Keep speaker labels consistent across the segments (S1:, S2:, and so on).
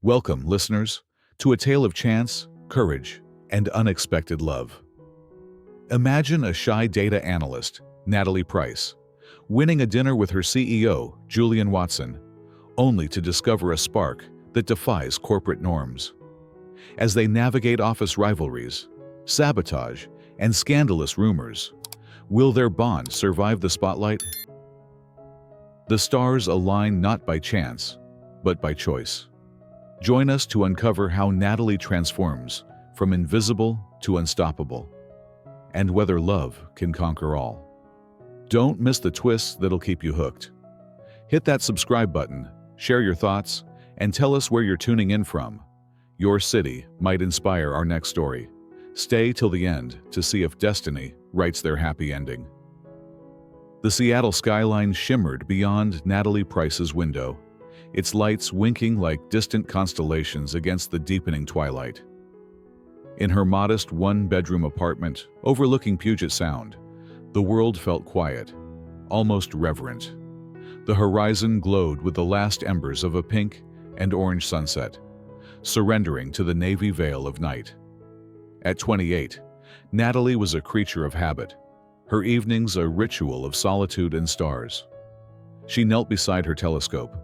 S1: Welcome, listeners, to a tale of chance, courage, and unexpected love. Imagine a shy data analyst, Natalie Price, winning a dinner with her CEO, Julian, only to discover a spark that defies corporate norms. As they navigate office rivalries, sabotage, and scandalous rumors, will their bond survive the spotlight? The stars align not by chance, but by choice. Join us to uncover how Natalie transforms from invisible to unstoppable, and whether love can conquer all. Don't miss the twists that'll keep you hooked. Hit that subscribe button, share your thoughts, and tell us where you're tuning in from. Your city might inspire our next story. Stay till the end to see if destiny writes their happy ending. The Seattle skyline shimmered beyond Natalie Price's window, its lights winking like distant constellations against the deepening twilight. In her modest one-bedroom apartment overlooking Puget Sound, the world felt quiet, almost reverent. The horizon glowed with the last embers of a pink and orange sunset, surrendering to the navy veil of night. At 28, Natalie was a creature of habit, her evenings a ritual of solitude and stars. She knelt beside her telescope,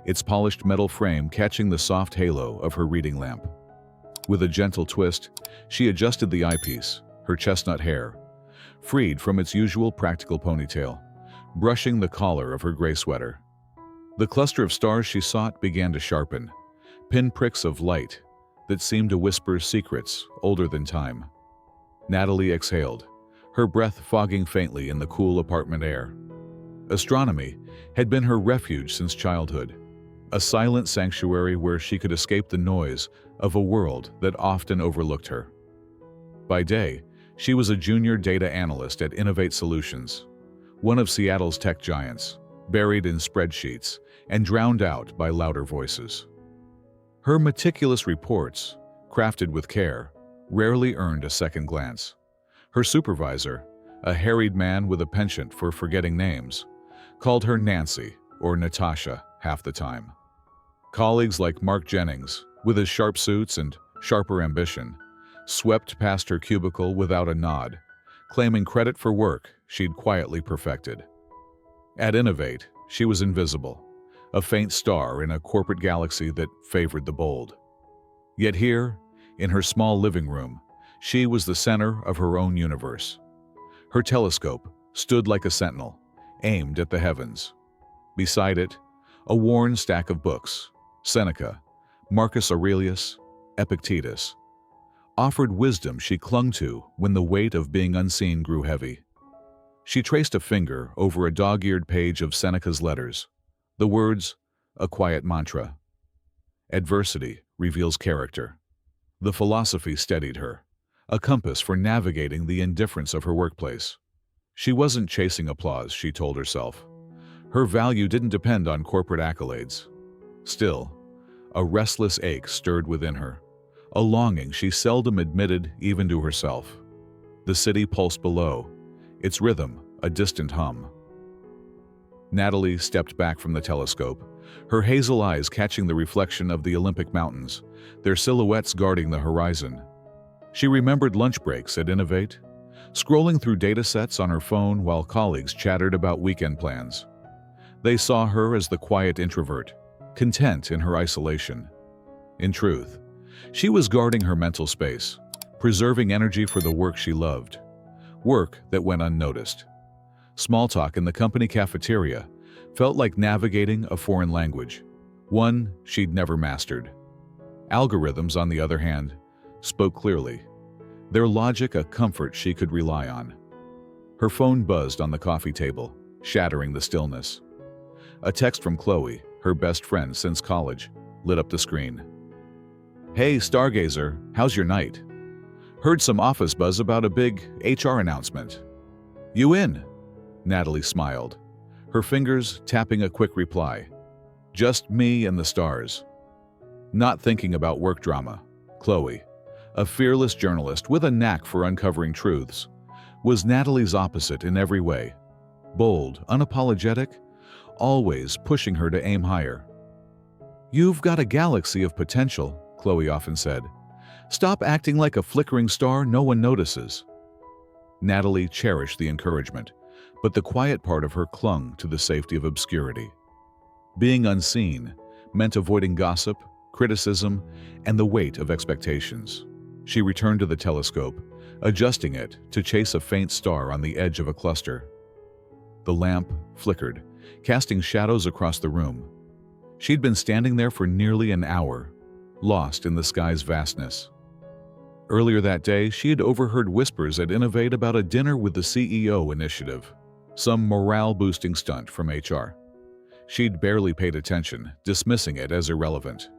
S1: its polished metal frame catching the soft halo of her reading lamp. With a gentle twist, she adjusted the eyepiece, her chestnut hair, freed from its usual practical ponytail, brushing the collar of her gray sweater. The cluster of stars she sought began to sharpen, pinpricks of light that seemed to whisper secrets older than time. Natalie exhaled, her breath fogging faintly in the cool apartment air. Astronomy had been her refuge since childhood, a silent sanctuary where she could escape the noise of a world that often overlooked her. By day, she was a junior data analyst at Innovate Solutions, one of Seattle's tech giants, buried in spreadsheets and drowned out by louder voices. Her meticulous reports, crafted with care, rarely earned a second glance. Her supervisor, a harried man with a penchant for forgetting names, called her Nancy or Natasha half the time. Colleagues like Mark Jennings, with his sharp suits and sharper ambition, swept past her cubicle without a nod, claiming credit for work she'd quietly perfected. At Innovate, she was invisible, a faint star in a corporate galaxy that favored the bold. Yet here, in her small living room, she was the center of her own universe. Her telescope stood like a sentinel, aimed at the heavens. Beside it, a worn stack of books, Seneca, Marcus Aurelius, Epictetus, offered wisdom she clung to when the weight of being unseen grew heavy. She traced a finger over a dog-eared page of Seneca's letters, the words, a quiet mantra. Adversity reveals character. The philosophy steadied her, a compass for navigating the indifference of her workplace. She wasn't chasing applause, she told herself. Her value didn't depend on corporate accolades. Still, a restless ache stirred within her, a longing she seldom admitted even to herself. The city pulsed below, its rhythm a distant hum. Natalie stepped back from the telescope, her hazel eyes catching the reflection of the Olympic mountains, their silhouettes guarding the horizon. She remembered lunch breaks at Innovate, scrolling through datasets on her phone while colleagues chattered about weekend plans. They saw her as the quiet introvert, content in her isolation. In truth, she was guarding her mental space, preserving energy for the work she loved, work that went unnoticed. Small talk in the company cafeteria felt like navigating a foreign language, one she'd never mastered. Algorithms, on the other hand, spoke clearly, their logic a comfort she could rely on. Her phone buzzed on the coffee table, shattering the stillness. A text from Chloe, her best friend since college, lit up the screen. Hey, Stargazer, how's your night? Heard some office buzz about a big HR announcement. You in? Natalie smiled, her fingers tapping a quick reply. Just me and the stars. Not thinking about work drama, Chloe, a fearless journalist with a knack for uncovering truths, was Natalie's opposite in every way. Bold, unapologetic, always pushing her to aim higher. "You've got a galaxy of potential," Chloe often said. "Stop acting like a flickering star no one notices." Natalie cherished the encouragement, but the quiet part of her clung to the safety of obscurity. Being unseen meant avoiding gossip, criticism, and the weight of expectations. She returned to the telescope, adjusting it to chase a faint star on the edge of a cluster. The lamp flickered, casting shadows across the room. She'd been standing there for nearly an hour, lost in the sky's vastness. Earlier that day, she had overheard whispers at Innovate about a dinner with the CEO initiative, some morale-boosting stunt from HR. She'd barely paid attention, dismissing it as irrelevant.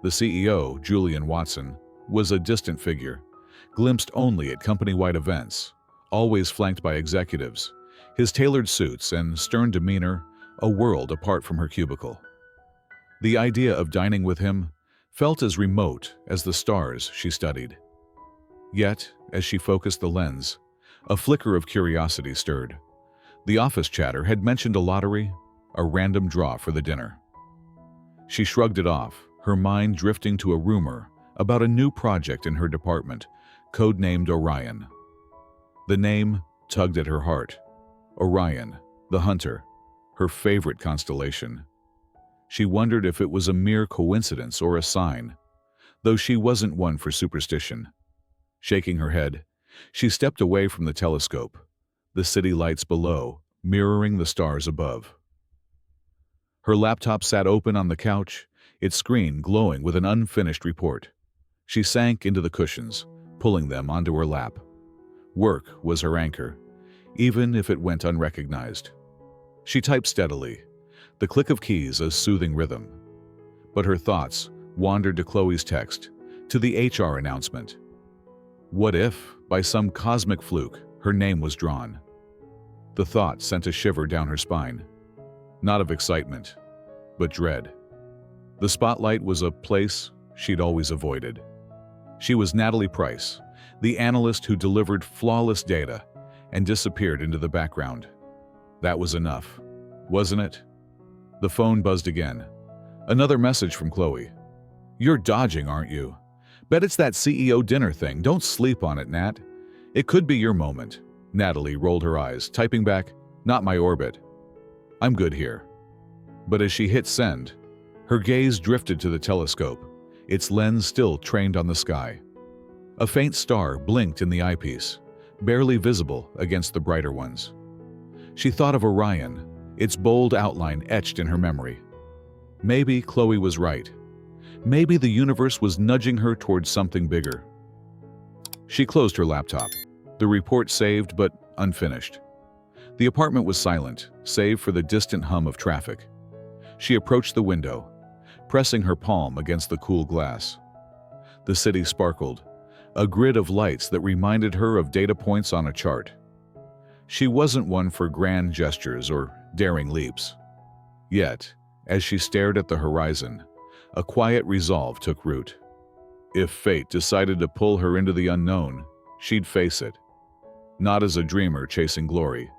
S1: The CEO, Julian Watson, was a distant figure, glimpsed only at company-wide events, always flanked by executives, his tailored suits and stern demeanor a world apart from her cubicle. The idea of dining with him felt as remote as the stars she studied. Yet, as she focused the lens, a flicker of curiosity stirred. The office chatter had mentioned a lottery, a random draw for the dinner. She shrugged it off, her mind drifting to a rumor about a new project in her department, codenamed Orion. The name tugged at her heart. Orion, the hunter, her favorite constellation. She wondered if it was a mere coincidence or a sign, though she wasn't one for superstition. Shaking her head, she stepped away from the telescope, the city lights below mirroring the stars above. Her laptop sat open on the couch, its screen glowing with an unfinished report. She sank into the cushions, pulling them onto her lap. Work was her anchor, even if it went unrecognized. She typed steadily, the click of keys a soothing rhythm. But her thoughts wandered to Chloe's text, to the HR announcement. What if, by some cosmic fluke, her name was drawn? The thought sent a shiver down her spine. Not of excitement, but dread. The spotlight was a place she'd always avoided. She was Natalie Price, the analyst who delivered flawless data and disappeared into the background. That was enough, wasn't it? The phone buzzed again. Another message from Chloe. "You're dodging, aren't you? Bet it's that CEO dinner thing. Don't sleep on it, Nat. It could be your moment." Natalie rolled her eyes, typing back, "Not my orbit. I'm good here." But as she hit send, her gaze drifted to the telescope, its lens still trained on the sky. A faint star blinked in the eyepiece, barely visible against the brighter ones. She thought of Orion, its bold outline etched in her memory. Maybe Chloe was right. Maybe the universe was nudging her towards something bigger. She closed her laptop, the report saved but unfinished. The apartment was silent, save for the distant hum of traffic. She approached the window, pressing her palm against the cool glass. The city sparkled, a grid of lights that reminded her of data points on a chart. She wasn't one for grand gestures or daring leaps. Yet, as she stared at the horizon, a quiet resolve took root. If fate decided to pull her into the unknown, she'd face it. Not as a dreamer chasing glory,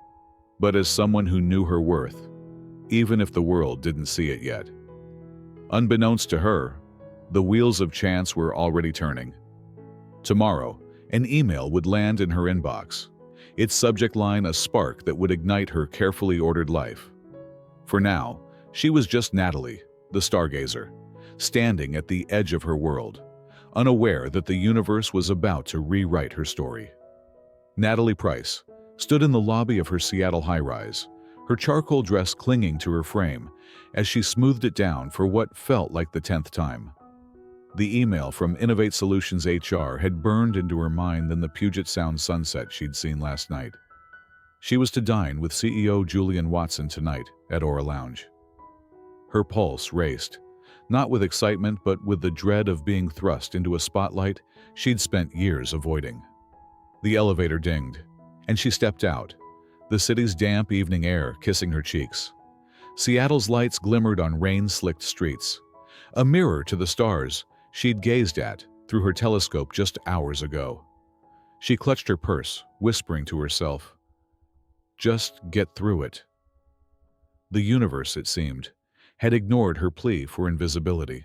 S1: but as someone who knew her worth, even if the world didn't see it yet. Unbeknownst to her, the wheels of chance were already turning. Tomorrow, an email would land in her inbox, its subject line a spark that would ignite her carefully ordered life. For now, she was just Natalie, the stargazer, standing at the edge of her world, unaware that the universe was about to rewrite her story. Natalie Price stood in the lobby of her Seattle high-rise, her charcoal dress clinging to her frame as she smoothed it down for what felt like the 10th time. The email from Innovate Solutions HR had burned into her mind than the Puget Sound sunset she'd seen last night. She was to dine with CEO Julian Watson tonight at Aura Lounge. Her pulse raced, not with excitement but with the dread of being thrust into a spotlight she'd spent years avoiding. The elevator dinged, and she stepped out, the city's damp evening air kissing her cheeks. Seattle's lights glimmered on rain-slicked streets, a mirror to the stars she'd gazed at through her telescope just hours ago. She clutched her purse, whispering to herself, "Just get through it." The universe, it seemed, had ignored her plea for invisibility.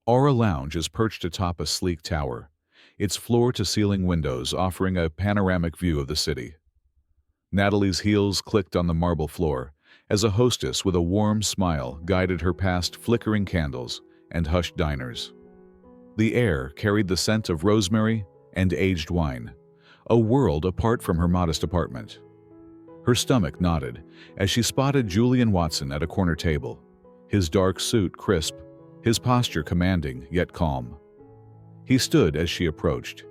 S1: Aura Lounge is perched atop a sleek tower, its floor-to-ceiling windows offering a panoramic view of the city. Natalie's heels clicked on the marble floor as a hostess with a warm smile guided her past flickering candles and hushed diners. The air carried the scent of rosemary and aged wine, a world apart from her modest apartment. Her stomach knotted as she spotted Julian Watson at a corner table, his dark suit crisp, his posture commanding yet calm. He stood as she approached,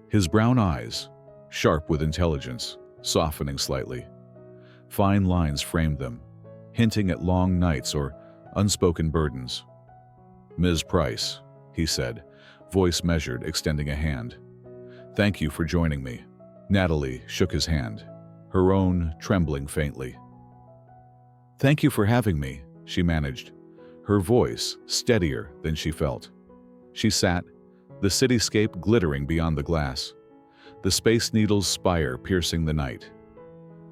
S1: his brown eyes, sharp with intelligence, softening slightly. Fine lines framed them, hinting at long nights or unspoken burdens. "Ms. Price," he said, voice measured, extending a hand. "Thank you for joining me." Natalie shook his hand, her own trembling faintly. "Thank you for having me," she managed, her voice steadier than she felt. She sat, the cityscape glittering beyond the glass, the Space Needle's spire piercing the night.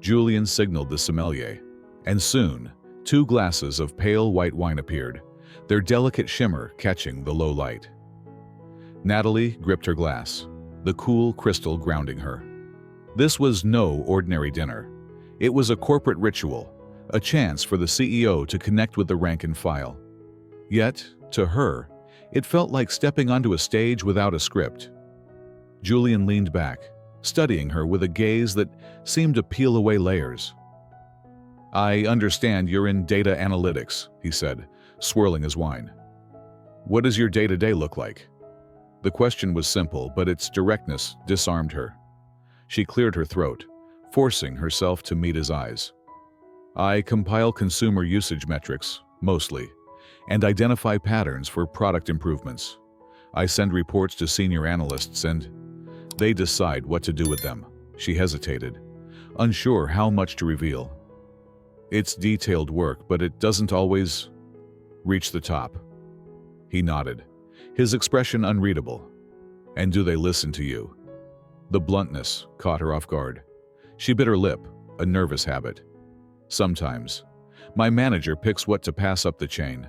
S1: Julian signaled the sommelier, and soon 2 glasses of pale white wine appeared, their delicate shimmer catching the low light. Natalie gripped her glass, the cool crystal grounding her. This was no ordinary dinner. It was a corporate ritual, a chance for the CEO to connect with the rank and file. Yet, to her, it felt like stepping onto a stage without a script. Julian leaned back, studying her with a gaze that seemed to peel away layers. "I understand you're in data analytics," he said, swirling his wine. "What does your day-to-day look like?" The question was simple, but its directness disarmed her. She cleared her throat, forcing herself to meet his eyes. "I compile consumer usage metrics, mostly, and identify patterns for product improvements. I send reports to senior analysts and they decide what to do with them." She hesitated, unsure how much to reveal. "It's detailed work, but it doesn't always reach the top." He nodded, his expression unreadable. "And do they listen to you?" The bluntness caught her off guard. She bit her lip, a nervous habit. "Sometimes. My manager picks what to pass up the chain."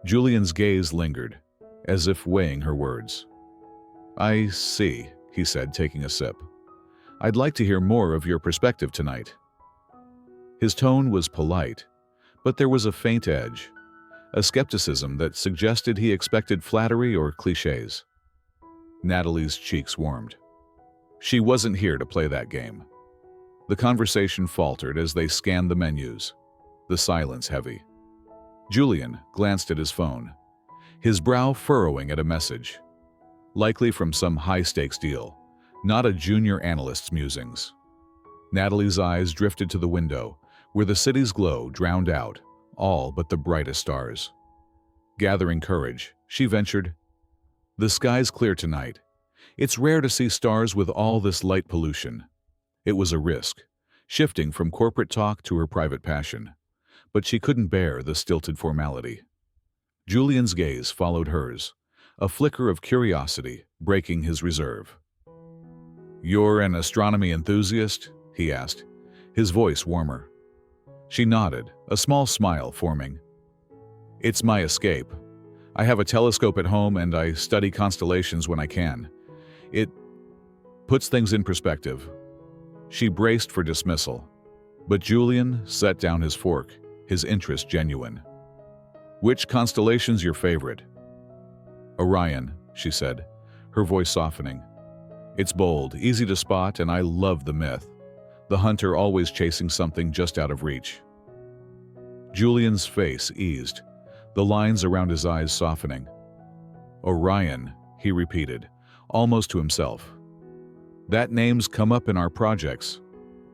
S1: Julian's gaze lingered, as if weighing her words. "I see," he said, taking a sip. "I'd like to hear more of your perspective tonight." His tone was polite, but there was a faint edge, a skepticism that suggested he expected flattery or cliches. Natalie's cheeks warmed. She wasn't here to play that game. The conversation faltered as they scanned the menus, the silence heavy. Julian glanced at his phone, his brow furrowing at a message. Likely from some high-stakes deal, not a junior analyst's musings. Natalie's eyes drifted to the window, where the city's glow drowned out all but the brightest stars. Gathering courage, she ventured, "The sky's clear tonight. It's rare to see stars with all this light pollution." It was a risk, shifting from corporate talk to her private passion, but she couldn't bear the stilted formality. Julian's gaze followed hers, a flicker of curiosity breaking his reserve. "You're an astronomy enthusiast?" he asked, his voice warmer. She nodded, a small smile forming. "It's my escape. I have a telescope at home and I study constellations when I can. It puts things in perspective." She braced for dismissal, but Julian set down his fork, his interest genuine. "Which constellation's your favorite?" "Orion," she said, her voice softening. "It's bold, easy to spot, and I love the myth. The hunter always chasing something just out of reach." Julian's face eased, the lines around his eyes softening. "Orion," he repeated, almost to himself. "That name's come up in our projects.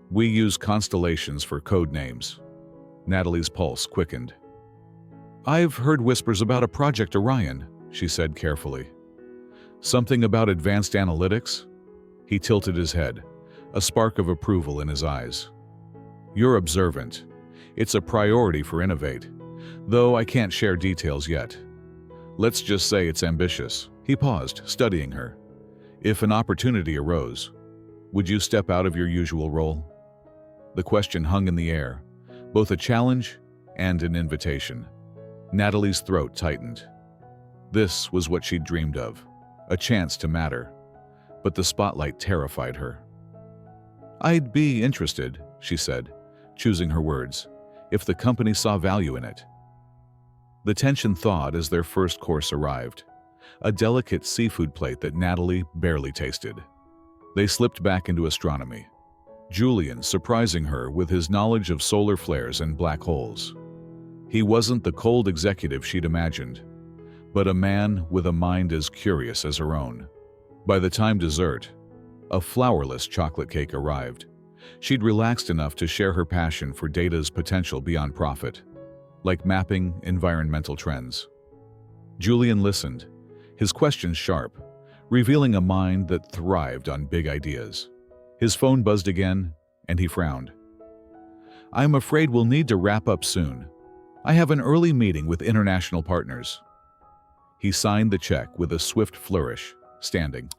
S1: We use constellations for code names." Natalie's pulse quickened. "I've heard whispers about a Project Orion," she said carefully. "Something about advanced analytics?" He tilted his head, a spark of approval in his eyes. "You're observant. It's a priority for Innovate, though I can't share details yet. Let's just say it's ambitious." He paused, studying her. "If an opportunity arose, would you step out of your usual role?" The question hung in the air, both a challenge and an invitation. Natalie's throat tightened. This was what she'd dreamed of, a chance to matter. But the spotlight terrified her. "I'd be interested," she said, choosing her words, "if the company saw value in it." The tension thawed as their first course arrived, a delicate seafood plate that Natalie barely tasted. They slipped back into astronomy, Julian surprising her with his knowledge of solar flares and black holes. He wasn't the cold executive she'd imagined, but a man with a mind as curious as her own. By the time dessert, a flourless chocolate cake arrived, she'd relaxed enough to share her passion for data's potential beyond profit, like mapping environmental trends. Julian listened, his questions sharp, revealing a mind that thrived on big ideas. His phone buzzed again, and he frowned. "I'm afraid we'll need to wrap up soon. I have an early meeting with international partners." He signed the check with a swift flourish, standing.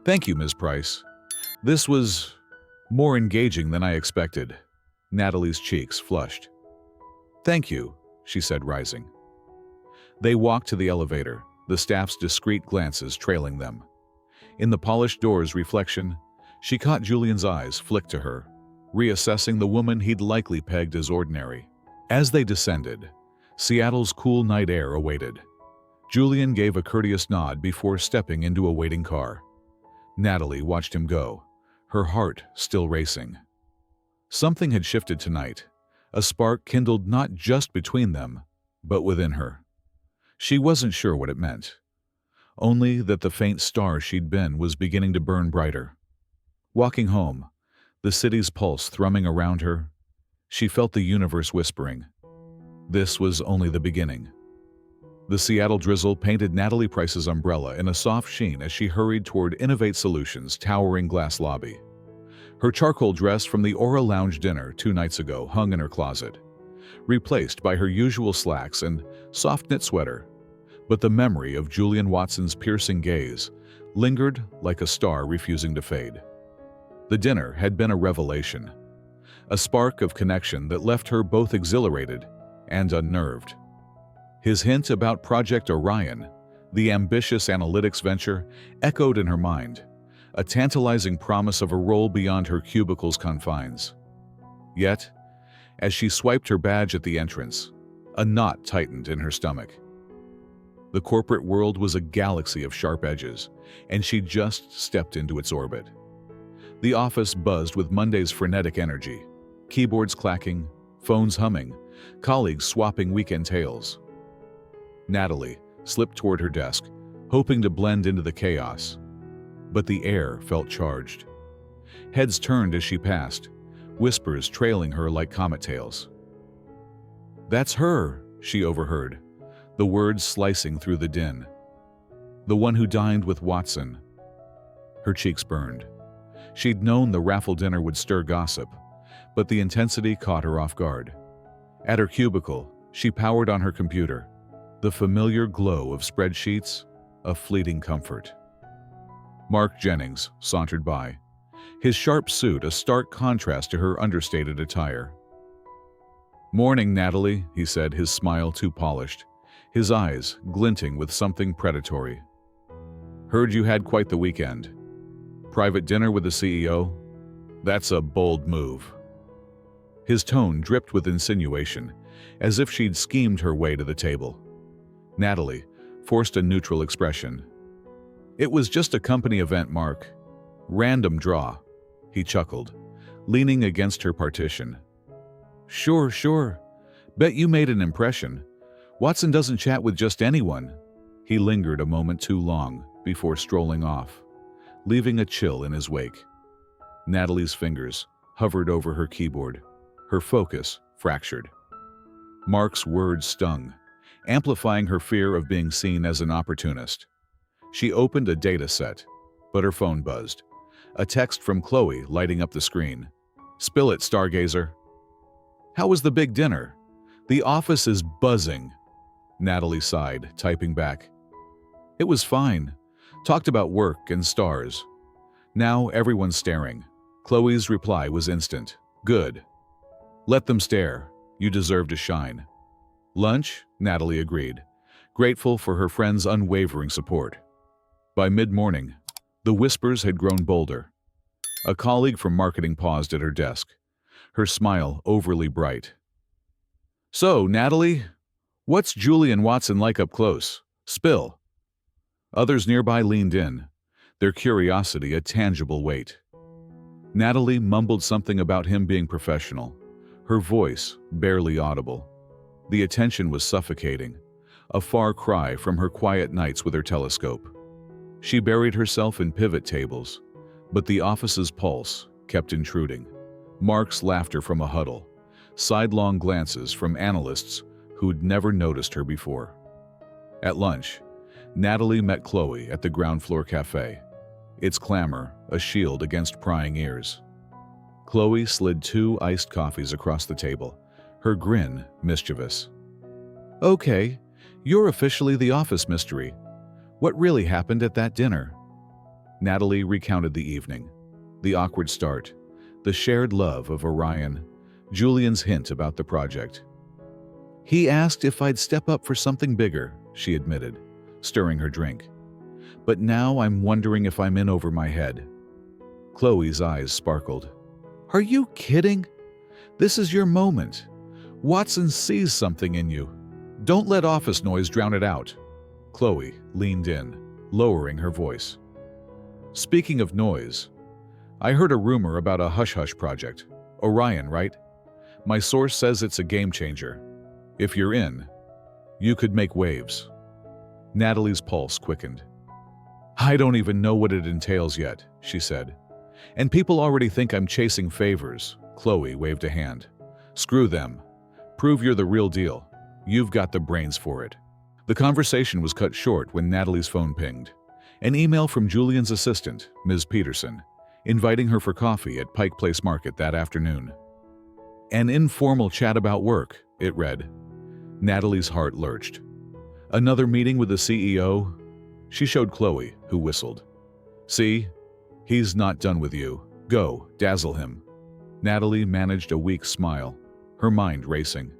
S1: "Thank you, Ms. Price. This was more engaging than I expected." Natalie's cheeks flushed. "Thank you," she said, rising. They walked to the elevator, the staff's discreet glances trailing them. In the polished door's reflection, she caught Julian's eyes flick to her, reassessing the woman he'd likely pegged as ordinary. As they descended, Seattle's cool night air awaited. Julian gave a courteous nod before stepping into a waiting car. Natalie watched him go, her heart still racing. Something had shifted tonight, a spark kindled not just between them, but within her. She wasn't sure what it meant, only that the faint star she'd been was beginning to burn brighter. Walking home, the city's pulse thrumming around her, she felt the universe whispering. This was only the beginning. The Seattle drizzle painted Natalie Price's umbrella in a soft sheen as she hurried toward Innovate Solutions' towering glass lobby. Her charcoal dress from the Aura Lounge dinner 2 nights ago hung in her closet, replaced by her usual slacks and soft knit sweater, but the memory of Julian Watson's piercing gaze lingered like a star refusing to fade. The dinner had been a revelation, a spark of connection that left her both exhilarated and unnerved. His hint about Project Orion, the ambitious analytics venture, echoed in her mind, a tantalizing promise of a role beyond her cubicle's confines. Yet, as she swiped her badge at the entrance, a knot tightened in her stomach. The corporate world was a galaxy of sharp edges, and she just stepped into its orbit. The office buzzed with Monday's frenetic energy, keyboards clacking, phones humming, colleagues swapping weekend tales. Natalie slipped toward her desk, hoping to blend into the chaos. But the air felt charged. Heads turned as she passed, whispers trailing her like comet tails. "That's her," she overheard, the words slicing through the din. "The one who dined with Watson." Her cheeks burned. She'd known the raffle dinner would stir gossip, but the intensity caught her off guard. At her cubicle, she powered on her computer, the familiar glow of spreadsheets, a fleeting comfort. Mark Jennings sauntered by, his sharp suit a stark contrast to her understated attire. "Morning, Natalie," he said, his smile too polished, his eyes glinting with something predatory. "Heard you had quite the weekend. Private dinner with the CEO? That's a bold move." His tone dripped with insinuation, as if she'd schemed her way to the table. Natalie forced a neutral expression. "It was just a company event, Mark. Random draw," he chuckled, leaning against her partition. Sure. Bet you made an impression. Watson doesn't chat with just anyone." He lingered a moment too long before strolling off, leaving a chill in his wake. Natalie's fingers hovered over her keyboard, her focus fractured. Mark's words stung, amplifying her fear of being seen as an opportunist. She opened a data set, but her phone buzzed, a text from Chloe lighting up the screen. "Spill it, Stargazer." "How was the big dinner?" "The office is buzzing," Natalie sighed, typing back. "It was fine. Talked about work and stars. Now everyone's staring." Chloe's reply was instant. "Good. Let them stare. You deserve to shine." Lunch, Natalie agreed, grateful for her friend's unwavering support. By mid-morning, the whispers had grown bolder. A colleague from marketing paused at her desk, her smile overly bright. "So, Natalie, what's Julian Watson like up close? Spill." Others nearby leaned in, their curiosity a tangible weight. Natalie mumbled something about him being professional, her voice barely audible. The attention was suffocating, a far cry from her quiet nights with her telescope. She buried herself in pivot tables, but the office's pulse kept intruding. Mark's laughter from a huddle, sidelong glances from analysts who'd never noticed her before. At lunch, Natalie met Chloe at the ground floor cafe, its clamor a shield against prying ears. Chloe slid 2 iced coffees across the table, her grin mischievous. "Okay, you're officially the office mystery. What really happened at that dinner?" Natalie recounted the evening, the awkward start, the shared love of Orion, Julian's hint about the project. "He asked if I'd step up for something bigger," she admitted, stirring her drink. "But now I'm wondering if I'm in over my head." Chloe's eyes sparkled. "Are you kidding? This is your moment. Watson sees something in you. Don't let office noise drown it out." Chloe leaned in, lowering her voice. "Speaking of noise, I heard a rumor about a hush-hush project. Orion, right? My source says it's a game changer. If you're in, you could make waves." Natalie's pulse quickened. "I don't even know what it entails yet," she said. "And people already think I'm chasing favors." Chloe waved a hand. "Screw them. Prove you're the real deal. You've got the brains for it." The conversation was cut short when Natalie's phone pinged. An email from Julian's assistant, Ms. Peterson, inviting her for coffee at Pike Place Market that afternoon. "An informal chat about work," it read. Natalie's heart lurched. "Another meeting with the CEO?" She showed Chloe, who whistled. "See? He's not done with you. Go, dazzle him." Natalie managed a weak smile, her mind racing.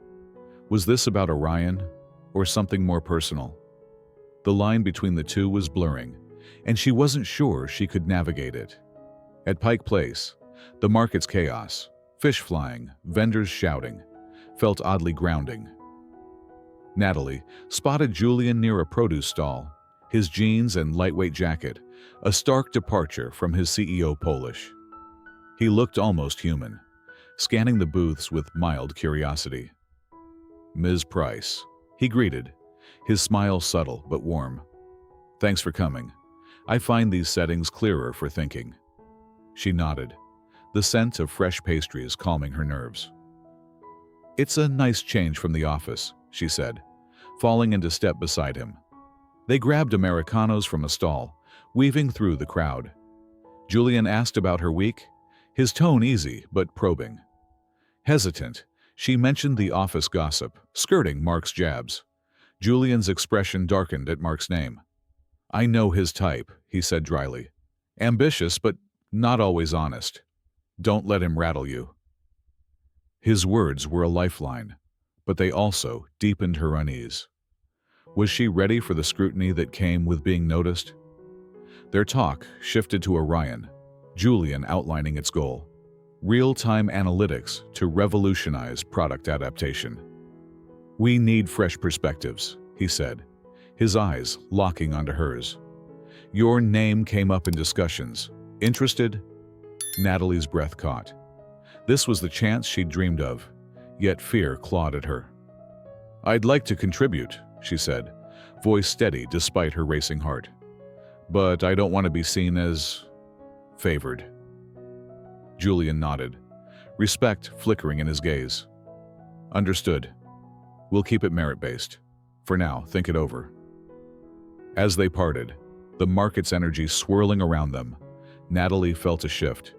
S1: Was this about Orion, or something more personal? The line between the two was blurring, and she wasn't sure she could navigate it. At Pike Place, the market's chaos, fish flying, vendors shouting, felt oddly grounding. Natalie spotted Julian near a produce stall, his jeans and lightweight jacket, a stark departure from his CEO Polish. He looked almost human, scanning the booths with mild curiosity. "Ms. Price," he greeted, his smile subtle but warm. "Thanks for coming. I find these settings clearer for thinking." She nodded, the scent of fresh pastries calming her nerves. "It's a nice change from the office," she said, falling into step beside him. They grabbed Americanos from a stall, weaving through the crowd. Julian asked about her week, his tone easy but probing. Hesitant, she mentioned the office gossip, skirting Mark's jabs. Julian's expression darkened at Mark's name. "I know his type," he said dryly. "Ambitious, but not always honest. Don't let him rattle you." His words were a lifeline, but they also deepened her unease. Was she ready for the scrutiny that came with being noticed? Their talk shifted to Orion, Julian outlining its goal: real-time analytics to revolutionize product adaptation. "We need fresh perspectives," he said, his eyes locking onto hers. "Your name came up in discussions. Interested?" Natalie's breath caught. This was the chance she'd dreamed of, yet fear clawed at her. "I'd like to contribute," she said, voice steady despite her racing heart. "But I don't want to be seen as favored." Julian nodded, respect flickering in his gaze. "Understood. We'll keep it merit-based. For now, think it over." As they parted, the market's energy swirling around them, Natalie felt a shift.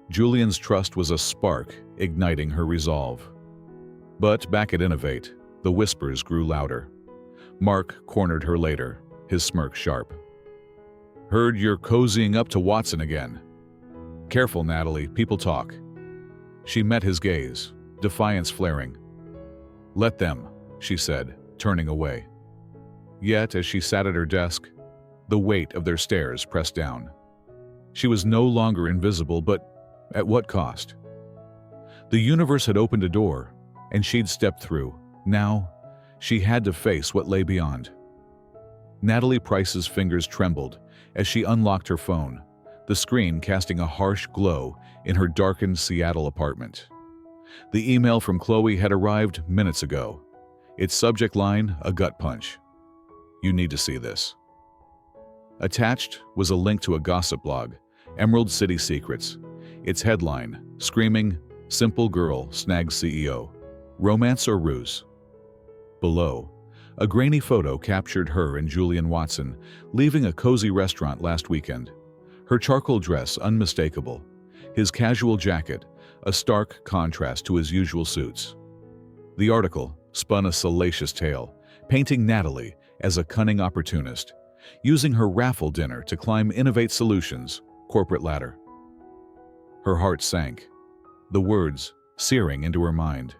S1: Julian's trust was a spark igniting her resolve. But back at Innovate, the whispers grew louder. Mark cornered her later, his smirk sharp. "Heard you're cozying up to Watson again." "Careful, Natalie, people talk." She met his gaze, defiance flaring. "Let them. she said, turning away. Yet, as she sat at her desk, the weight of their stares pressed down. She was no longer invisible, but at what cost? The universe had opened a door, and she'd stepped through. Now, she had to face what lay beyond. Natalie Price's fingers trembled as she unlocked her phone, the screen casting a harsh glow in her darkened Seattle apartment. The email from Chloe had arrived minutes ago. Its subject line, a gut punch. "You need to see this." Attached was a link to a gossip blog, Emerald City Secrets. Its headline, screaming, "Simple girl snags CEO. Romance or ruse?" Below, a grainy photo captured her and Julian Watson leaving a cozy restaurant last weekend. Her charcoal dress unmistakable, his casual jacket a stark contrast to his usual suits. The article spun a salacious tale, painting Natalie as a cunning opportunist, using her raffle dinner to climb Innovate Solutions' corporate ladder. Her heart sank, the words searing into her mind.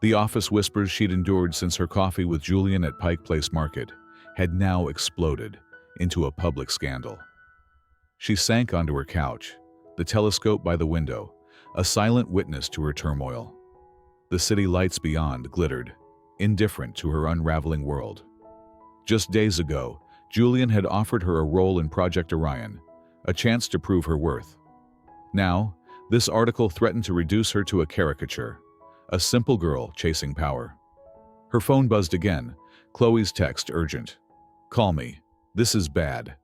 S1: The office whispers she'd endured since her coffee with Julian at Pike Place Market had now exploded into a public scandal. She sank onto her couch, the telescope by the window, a silent witness to her turmoil. The city lights beyond glittered, indifferent to her unraveling world. Just days ago, Julian had offered her a role in Project Orion, a chance to prove her worth. Now, this article threatened to reduce her to a caricature, a simple girl chasing power. Her phone buzzed again, Chloe's text urgent. "Call me. This is bad."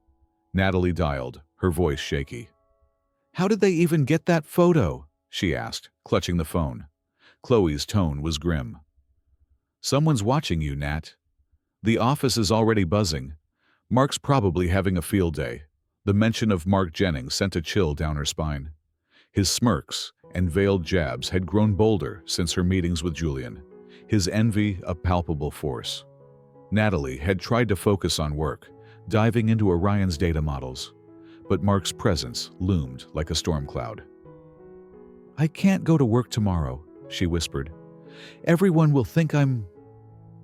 S1: Natalie dialed, her voice shaky. "How did they even get that photo?" she asked, clutching the phone. Chloe's tone was grim. "Someone's watching you, Nat. The office is already buzzing. Mark's probably having a field day." The mention of Mark Jennings sent a chill down her spine. His smirks and veiled jabs had grown bolder since her meetings with Julian, his envy a palpable force. Natalie had tried to focus on work, diving into Orion's data models, but Mark's presence loomed like a storm cloud. "I can't go to work tomorrow," she whispered. "Everyone will think I'm..."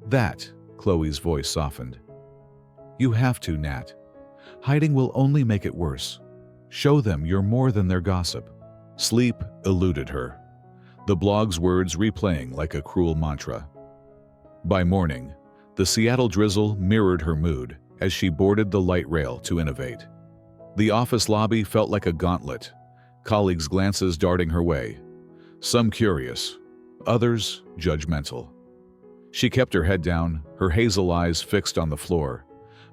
S1: "That," Chloe's voice softened. "You have to, Nat. Hiding will only make it worse. Show them you're more than their gossip." Sleep eluded her, the blog's words replaying like a cruel mantra. By morning, the Seattle drizzle mirrored her mood as she boarded the light rail to Innovate. The office lobby felt like a gauntlet, colleagues' glances darting her way, some curious, others judgmental. She kept her head down, her hazel eyes fixed on the floor,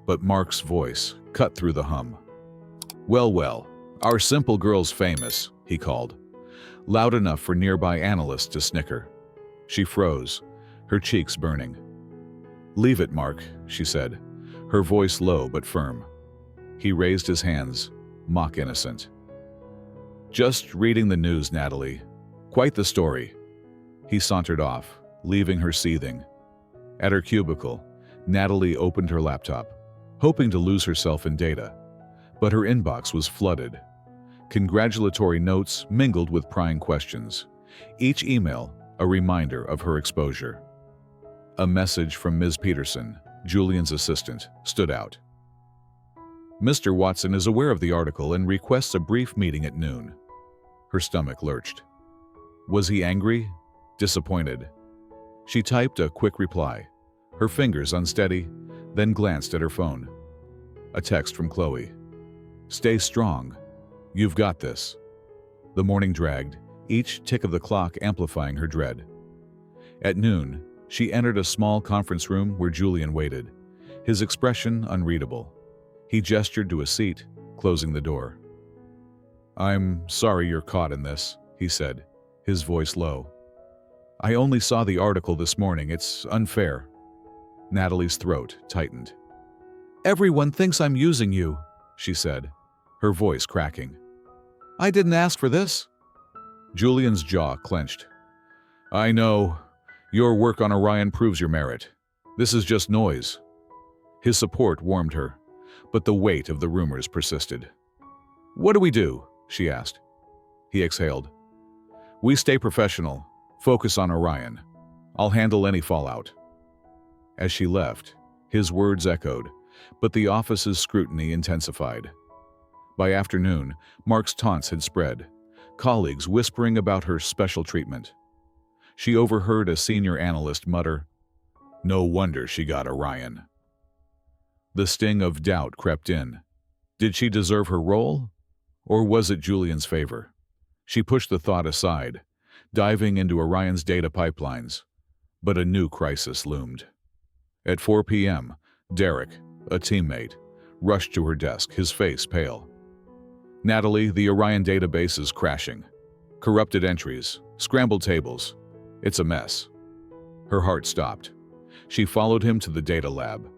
S1: but Mark's voice cut through the hum. Well, our simple girl's famous," he called, loud enough for nearby analysts to snicker. She froze, her cheeks burning. "Leave it, Mark," she said, her voice low but firm. He raised his hands, mock innocent. "Just reading the news, Natalie. Quite the story." He sauntered off, leaving her seething. At her cubicle, Natalie opened her laptop, hoping to lose herself in data, but her inbox was flooded. Congratulatory notes mingled with prying questions, each email a reminder of her exposure. A message from Ms. Peterson, Julian's assistant, stood out. "Mr. Watson is aware of the article and requests a brief meeting at noon." Her stomach lurched. Was he angry? Disappointed? She typed a quick reply, her fingers unsteady, then glanced at her phone. A text from Chloe. "Stay strong. You've got this." The morning dragged, each tick of the clock amplifying her dread. At noon, she entered a small conference room where Julian waited, his expression unreadable. He gestured to a seat, closing the door. "I'm sorry you're caught in this," he said, his voice low. "I only saw the article this morning. It's unfair." Natalie's throat tightened. "Everyone thinks I'm using you," she said, her voice cracking. "I didn't ask for this." Julian's jaw clenched. "I know. Your work on Orion proves your merit. This is just noise." His support warmed her, but the weight of the rumors persisted. "What do we do?" she asked. He exhaled. "We stay professional. Focus on Orion. I'll handle any fallout." As she left, his words echoed, but the office's scrutiny intensified. By afternoon, Mark's taunts had spread, colleagues whispering about her special treatment. She overheard a senior analyst mutter, "No wonder she got Orion." The sting of doubt crept in. Did she deserve her role? Or was it Julian's favor? She pushed the thought aside, diving into Orion's data pipelines. But a new crisis loomed. At 4 p.m., Derek, a teammate, rushed to her desk, his face pale. "Natalie, the Orion database is crashing. Corrupted entries, scrambled tables. It's a mess." Her heart stopped. She followed him to the data lab,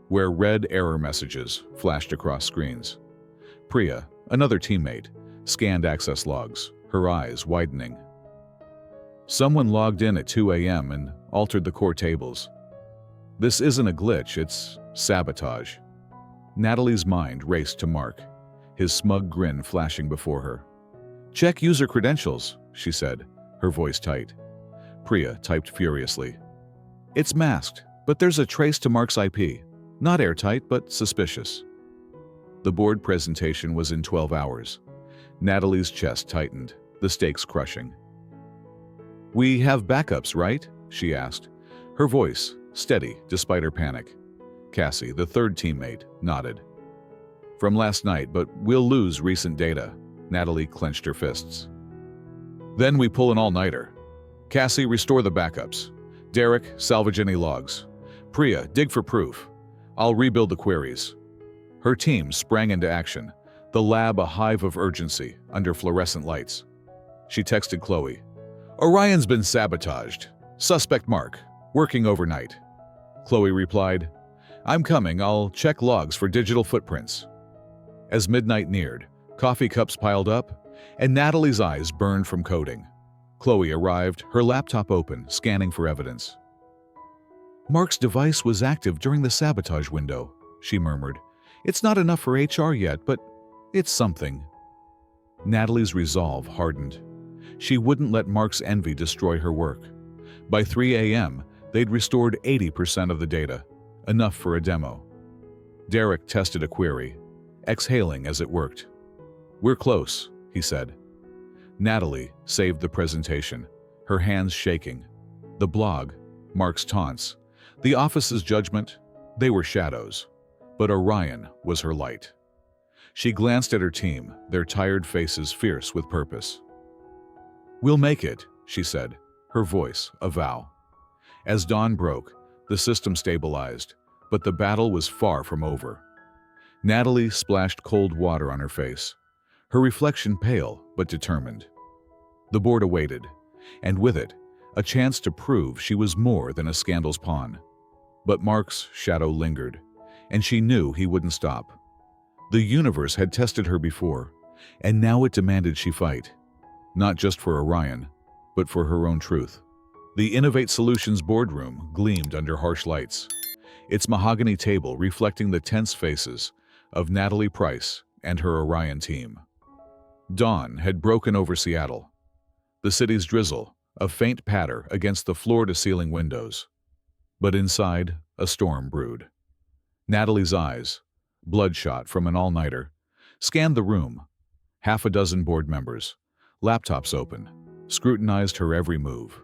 S1: where red error messages flashed across screens. Priya, another teammate, scanned access logs, her eyes widening. Someone logged in at 2 a.m. and altered the core tables. This isn't a glitch, it's sabotage. Natalie's mind raced to Mark, his smug grin flashing before her. "Check user credentials," she said, her voice tight. Priya typed furiously. "It's masked, but there's a trace to Mark's IP. Not airtight, but suspicious." The board presentation was in 12 hours. Natalie's chest tightened, the stakes crushing. "We have backups, right?" she asked, her voice steady despite her panic. Cassie, the third teammate, nodded. "From last night, but we'll lose recent data." Natalie clenched her fists. "Then we pull an all-nighter. Cassie, restore the backups. Derek, salvage any logs. Priya, dig for proof. I'll rebuild the queries." Her team sprang into action, the lab a hive of urgency under fluorescent lights. She texted Chloe. "Orion's been sabotaged. Suspect Mark, working overnight." Chloe replied, "I'm coming, I'll check logs for digital footprints." As midnight neared, coffee cups piled up, and Natalie's eyes burned from coding. Chloe arrived, her laptop open, scanning for evidence. "Mark's device was active during the sabotage window," she murmured. "It's not enough for HR yet, but it's something." Natalie's resolve hardened. She wouldn't let Mark's envy destroy her work. By 3 a.m., they'd restored 80% of the data, enough for a demo. Derek tested a query, exhaling as it worked. "We're close," he said. Natalie saved the presentation, her hands shaking. The blog, Mark's taunts, the office's judgment, they were shadows. But Orion was her light. She glanced at her team, their tired faces fierce with purpose. "We'll make it," she said, her voice a vow. As dawn broke, the system stabilized, but the battle was far from over. Natalie splashed cold water on her face, her reflection pale but determined. The board awaited, and with it, a chance to prove she was more than a scandal's pawn. But Mark's shadow lingered, and she knew he wouldn't stop. The universe had tested her before, and now it demanded she fight. Not just for Orion, but for her own truth. The Innovate Solutions boardroom gleamed under harsh lights, its mahogany table reflecting the tense faces of Natalie Price and her Orion team. Dawn had broken over Seattle. The city's drizzle, a faint patter against the floor-to-ceiling windows. But inside, a storm brewed. Natalie's eyes, bloodshot from an all-nighter, scanned the room. Half a dozen board members, laptops open, scrutinized her every move.